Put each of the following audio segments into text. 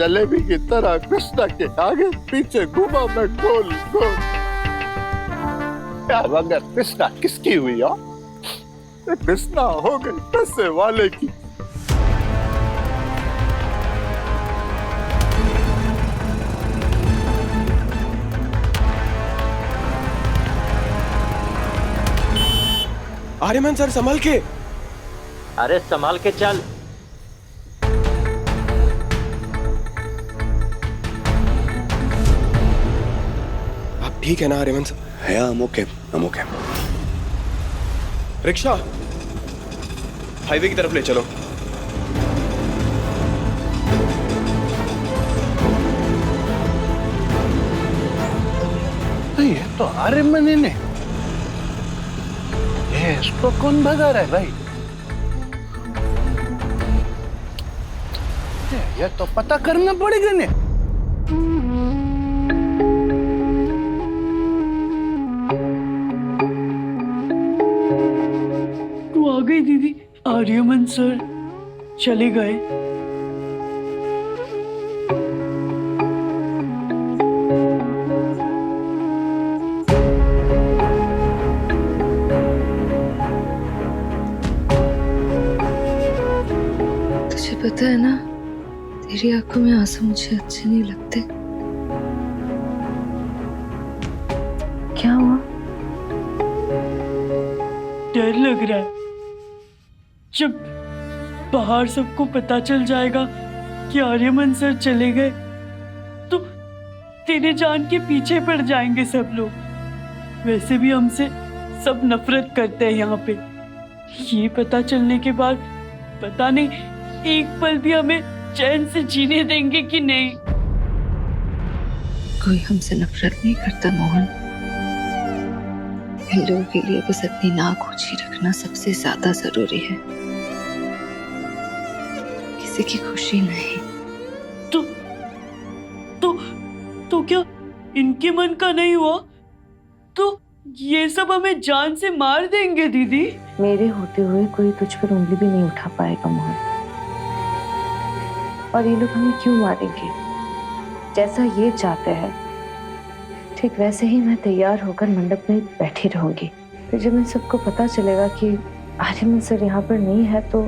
जलेबी की तरह कृष्णा के आगे पीछे घुमा मैं गोल गोल। क्या मगर कृष्णा किसकी हुई हो? कृष्णा हो गई पैसे वाले की। आर्यमन सर संभल के। अरे संभाल के चल। आप ठीक है ना Aryaman sir? Yeah, I'm okay. I'm okay. Rickshaw highway की तरफ ले चलो। ये तो आर्यमन ही ने। इसको कौन भगा रहा है भाई? ये तो पता करना पड़ेगा ने। तू आ गई दीदी। आर्यमन सर चले गए। तुझे पता है ना, तेरी आंखों में आंसू मुझे अच्छे नहीं लगते। क्या हुआ? डर लग रहा है। जब बाहर सबको पता चल जाएगा कि आर्यमन सर चले गए तो तेरे जान के पीछे पड़ जाएंगे सब लोग। वैसे भी हमसे सब नफरत करते हैं यहाँ पे। ये पता चलने के बाद पता नहीं एक पल भी हमें चैन से जीने देंगे कि नहीं। कोई हमसे नफरत नहीं करता मोहन। इन लोगों के लिए बस अपनी नाक ऊंची रखना सबसे ज्यादा जरूरी है, किसी की खुशी नहीं। तो क्या इनके मन का नहीं हुआ तो ये सब हमें जान से मार देंगे दीदी? मेरे होते हुए कोई तुझ पर उंगली भी नहीं उठा पाएगा मोहन। और ये लोग हमें क्यों मारेंगे? जैसा ये चाहते हैं ठीक वैसे ही मैं तैयार होकर मंडप में बैठी रहूंगी। फिर जब इन सबको पता चलेगा कि आर्यमन सर यहाँ पर नहीं है तो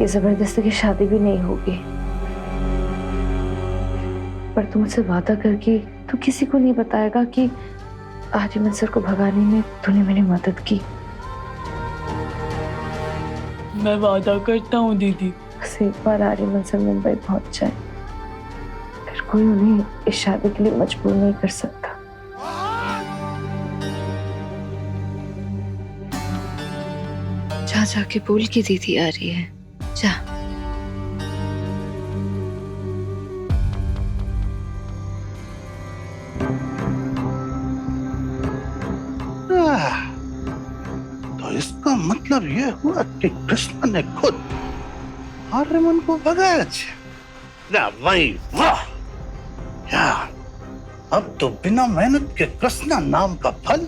ये जबरदस्ती की शादी भी नहीं होगी। पर तू मुझसे वादा कर कि तू किसी को नहीं बताएगा कि आर्यमन सर को भगाने में तूने मेरी मदद की। मैं वादा करता हूँ दीदी। बस एक बार आर्यमन सर मुंबई पहुंच जाए फिर कोई उन्हें इस शादी के लिए मजबूर नहीं कर सकता। जा जाके बोल की दीदी आ रही है। जा। तो इसका मतलब ये हुआ कि कृष्ण ने खुद आर्यमन को भगाया। भाई वाह यार, अब तो बिना मेहनत के कृष्णा नाम का फल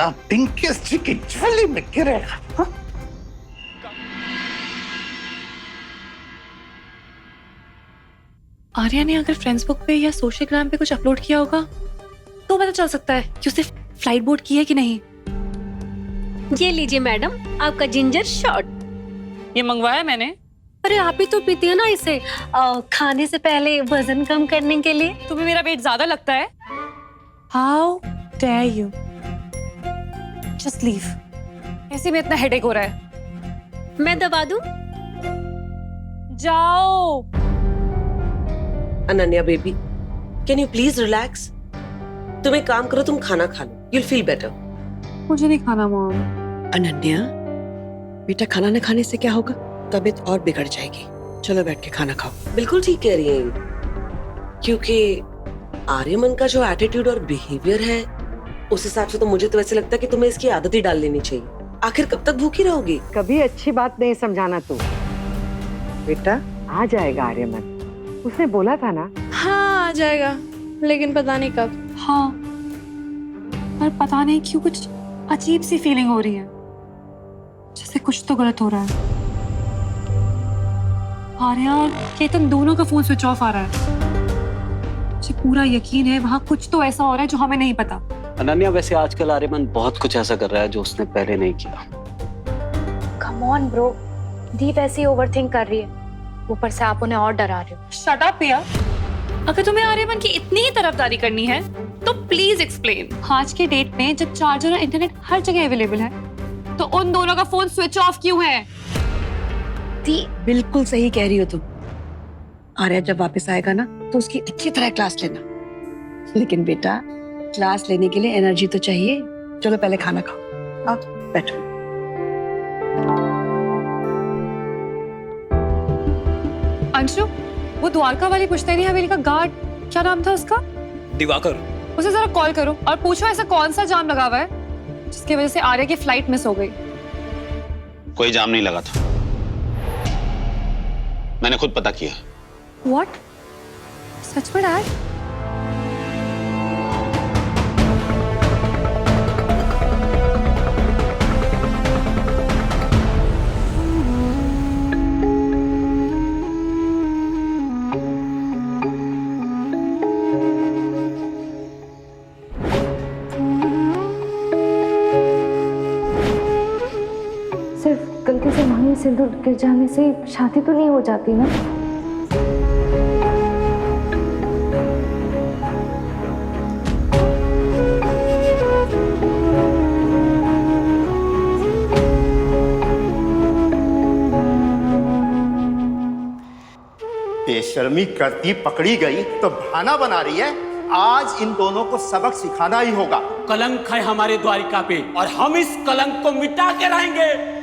आप पिंकेश जी की झोली में गिरेगा। हाँ? आर्या ने अगर फ्रेंड्सबुक पे या सोशल ग्राम पे कुछ अपलोड किया होगा तो पता चल सकता है कि उसने फ्लाइट बोर्ड की है कि नहीं। ये लीजिए मैडम आपका जिंजर शॉट। ये मंगवाया मैंने। अरे आप ही तो पीती है ना इसे खाने से पहले वजन कम करने के लिए। तुम्हें मेरा वेट ज्यादा लगता है? How dare you, just leave. ऐसे में इतना हेडेक हो रहा है। मैं दबा दूं? जाओ। Ananya baby, can you please relax? तुम एक काम करो, तुम खाना खा लो, you'll feel better। मुझे नहीं खाना मॉम। अनन्या बेटा, खाना न खाने से क्या होगा? तबीयत और बिगड़ जाएगी। चलो बैठ के खाना खाओ। बिल्कुल ठीक कह रही हैं, क्योंकि आर्यमन का जो एटीट्यूड और बिहेवियर है उस हिसाब से तो मुझे तो वैसे लगता है कि तुम्हें इसकी आदत ही डाल लेनी चाहिए। आखिर कब तक भूखी रहोगी? कभी अच्छी बात नहीं समझाना तू। बेटा आ जाएगा आर्यमन, उसने बोला था ना। हाँ आ जाएगा, लेकिन पता नहीं कब। हाँ पर पता नहीं क्यों कुछ अजीब सी फीलिंग हो रही है, जैसे कुछ तो गलत हो रहा है। आर्यन, केतन दोनों का फोन स्विच ऑफ आ रहा है। मुझे पूरा यकीन है वहाँ कुछ तो ऐसा हो रहा है जो हमें नहीं पता। अनन्या, वैसे आजकल आर्यमन बहुत कुछ ऐसा कर रहा है जो उसने पहले नहीं किया। कम ऑन ब्रो, दीप ऐसी ओवरथिंक कर रही है, ऊपर से आप उन्हें और डरा रहे हो। शट अप पिया। अगर तुम्हें आर्यमन की इतनी ही तरफदारी करनी है तो प्लीज एक्सप्लेन। आज के डेट में जब चार्जर और इंटरनेट हर जगह अवेलेबल है तो उन दोनों का फोन स्विच ऑफ क्यों है? बिल्कुल सही कह रही हो तुम। आर्या जब वापस आएगा ना तो उसकी अच्छी तरह क्लास लेना। लेकिन बेटा, क्लास लेने के लिए एनर्जी तो चाहिए। चलो पहले खाना खाओ, आओ बैठो। अंशु, वो द्वारका वाली पुश्तैनी हवेली का गार्ड, क्या नाम था उसका? दिवाकर। उसे जरा कॉल करो और पूछो ऐसा कौन सा जाम लगा हुआ है जिसकी वजह से आर्या की फ्लाइट मिस हो गई। कोई जाम नहीं लगा था, मैंने खुद पता किया। What? सच में डैड? सिर्फ गलती से मांगी सिंदूर गिर जाने से शादी तो नहीं हो जाती ना? बेशर्मी करती पकड़ी गई तो बहाना बना रही है। आज इन दोनों को सबक सिखाना ही होगा। कलंक है हमारे द्वारिका पे और हम इस कलंक को मिटा के रहेंगे।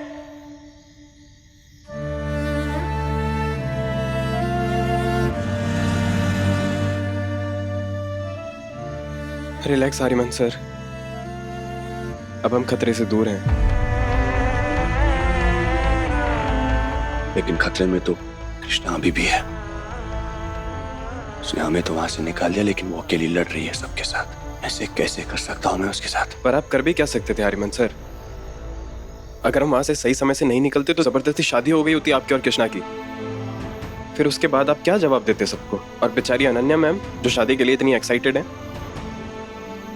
रिलैक्स आर्यमन सर, अब हम खतरे से दूर हैं। लेकिन खतरे में तो कृष्णा अभी भी है। उसने हमें तो वहां से निकाल लिया, लेकिन वो अकेली लड़ रही है सबके साथ। ऐसे कैसे कर सकता हूं मैं उसके साथ? पर आप कर भी क्या सकते थे आर्यमन सर? अगर हम वहां से सही समय से नहीं निकलते तो जबरदस्ती शादी हो गई होती आपकी और कृष्णा की। फिर उसके बाद आप क्या जवाब देते सबको? और बेचारी अनन्या मैम जो शादी के लिए इतनी एक्साइटेड है,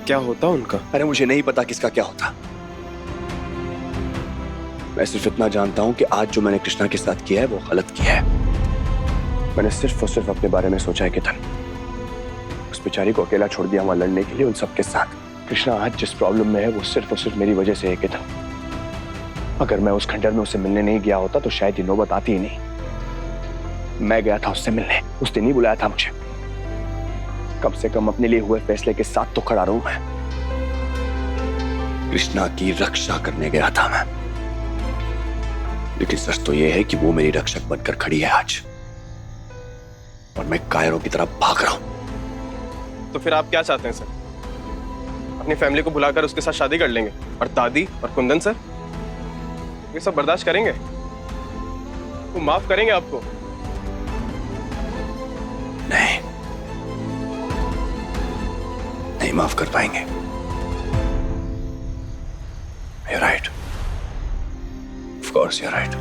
क्या होता उनका? अरे मुझे नहीं पता किसका क्या होता। मैं सिर्फ इतना जानता हूं कि आज जो मैंने कृष्णा के साथ किया है वो गलत किया है। मैंने सिर्फ और सिर्फ अपने बारे में सोचा है केतन। उस बेचारी को अकेला छोड़ दिया वहां लड़ने के लिए उन सबके साथ। कृष्णा आज जिस प्रॉब्लम में है वो सिर्फ और सिर्फ मेरी वजह से है केतन। अगर मैं उस खंडर में उससे मिलने नहीं गया होता तो शायद ये नौबत आती ही नहीं। मैं गया था उससे मिलने, उसने नहीं बुलाया था मुझे। कम से कम अपने लिए हुए फैसले के साथ तो खड़ा रहूं मैं। कृष्णा की रक्षा करने गया था मैं, लेकिन सच तो यह है कि वो मेरी रक्षक बनकर खड़ी है आज, और मैं कायरों की तरफ भाग रहा हूं। तो फिर आप क्या चाहते हैं सर? अपनी फैमिली को बुलाकर उसके साथ शादी कर लेंगे और दादी और कुंदन सर ये सब बर्दाश्त करेंगे? वो माफ करेंगे आपको? नहीं माफ कर पाएंगे। You're right. Of course you're right.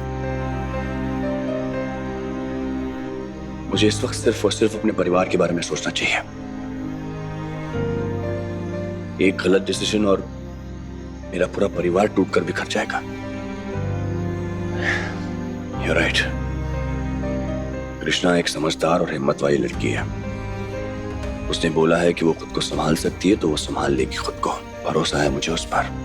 मुझे इस वक्त सिर्फ और सिर्फ अपने परिवार के बारे में सोचना चाहिए। एक गलत डिसीजन और मेरा पूरा परिवार टूटकर बिखर जाएगा। You're right. कृष्णा एक समझदार और हिम्मत वाली लड़की है। उसने बोला है कि वो खुद को संभाल सकती है तो वो संभाल लेगी खुद को। भरोसा है मुझे उस पर।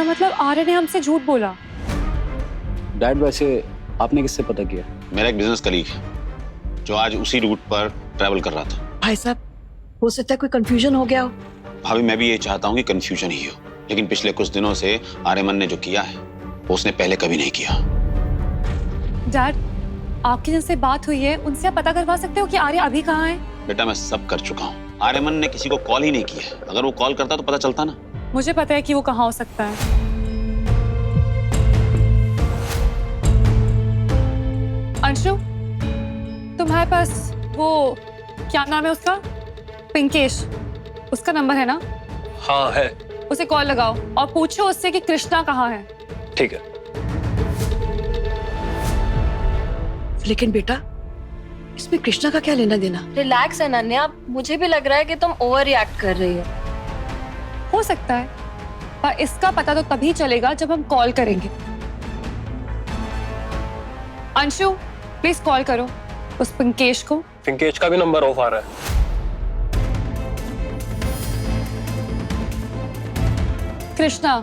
मतलब आर्य ने हमसे झूठ बोला। डैड, वैसे आपने किससे पता किया? मेरा एक बिजनेस कलीग है जो आज उसी रूट पर ट्रैवल कर रहा था। भाई साहब, हो सकता है कोई कंफ्यूजन हो गया हो। भाभी मैं भी ये चाहता हूँ कि कंफ्यूजन ही हो, लेकिन पिछले कुछ दिनों से आर्यमन ने जो किया है वो उसने पहले कभी नहीं किया। डैड, आपकी जिनसे बात हुई है उनसे आप पता करवा सकते हो कि आर्य अभी कहाँ है? बेटा मैं सब कर चुका हूँ। आर्यमन ने किसी को कॉल ही नहीं किया है। अगर वो कॉल करता तो पता चलता ना। मुझे पता है कि वो कहाँ हो सकता है। अंशु, तुम्हारे पास वो क्या नाम है उसका, पिंकेश, उसका नंबर है ना? हाँ है। उसे कॉल लगाओ और पूछो उससे कि कृष्णा कहाँ है। ठीक है। लेकिन बेटा, इसमें कृष्णा का क्या लेना देना? रिलैक्स अनन्या, मुझे भी लग रहा है कि तुम ओवर रिएक्ट कर रही हो। हो सकता है, पर इसका पता तो तभी चलेगा जब हम कॉल करेंगे। अंशु, प्लीज कॉल करो उस पिंकेश को। पिंकेश का भी नंबर ऑफ आ रहा है। कृष्णा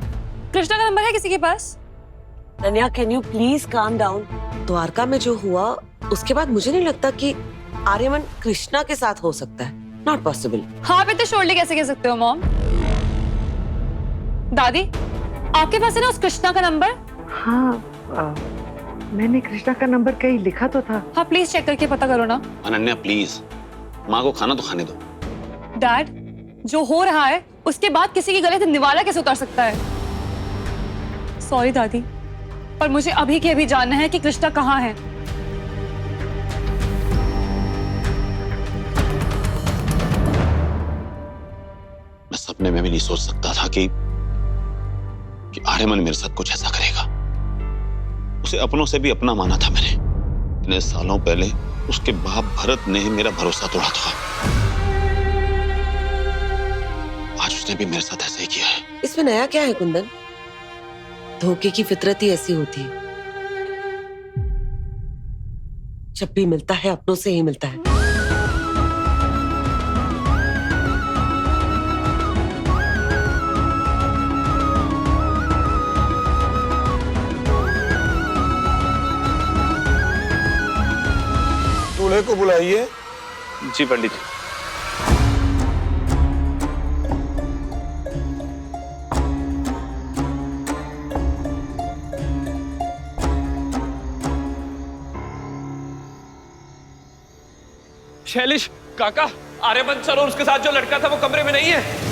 का नंबर है किसी के पास? Ananya, can you please calm down? Dwarka में जो हुआ उसके बाद मुझे नहीं लगता कि आर्यमन कृष्णा के साथ हो सकता है। Not possible. हाँ पे तो शोल्डर कैसे कह सकते हो मॉम? दादी, आपके पास है ना उस कृष्णा का नंबर? हाँ, मैंने कृष्णा का नंबर कहीं लिखा तो था। हाँ प्लीज चेक करके पता करो ना। अनन्या प्लीज, माँ को खाना तो खाने दो। डैड, जो हो रहा है उसके बाद किसी के गले से निवाला कैसे उतर सकता है? सॉरी दादी, पर मुझे अभी के अभी जानना है कि कृष्णा कहाँ है। मैं सपने में भी नहीं सोच सकता था कि आर्यमन मेरे साथ कुछ ऐसा करेगा। उसे अपनों से भी अपना माना था मैंने। इतने सालों पहले उसके बाप भरत ने मेरा भरोसा तोड़ा था। आज उसने भी मेरे साथ ऐसा ही किया है। इसमें नया क्या है कुंदन? धोखे की फितरत ही ऐसी होती है। जब भी मिलता है अपनों से ही मिलता है। दूल्हे को बुलाइए। जी पंडित जी। शैलेश काका, आर्यमन सर और उसके साथ जो लड़का था वो कमरे में नहीं है।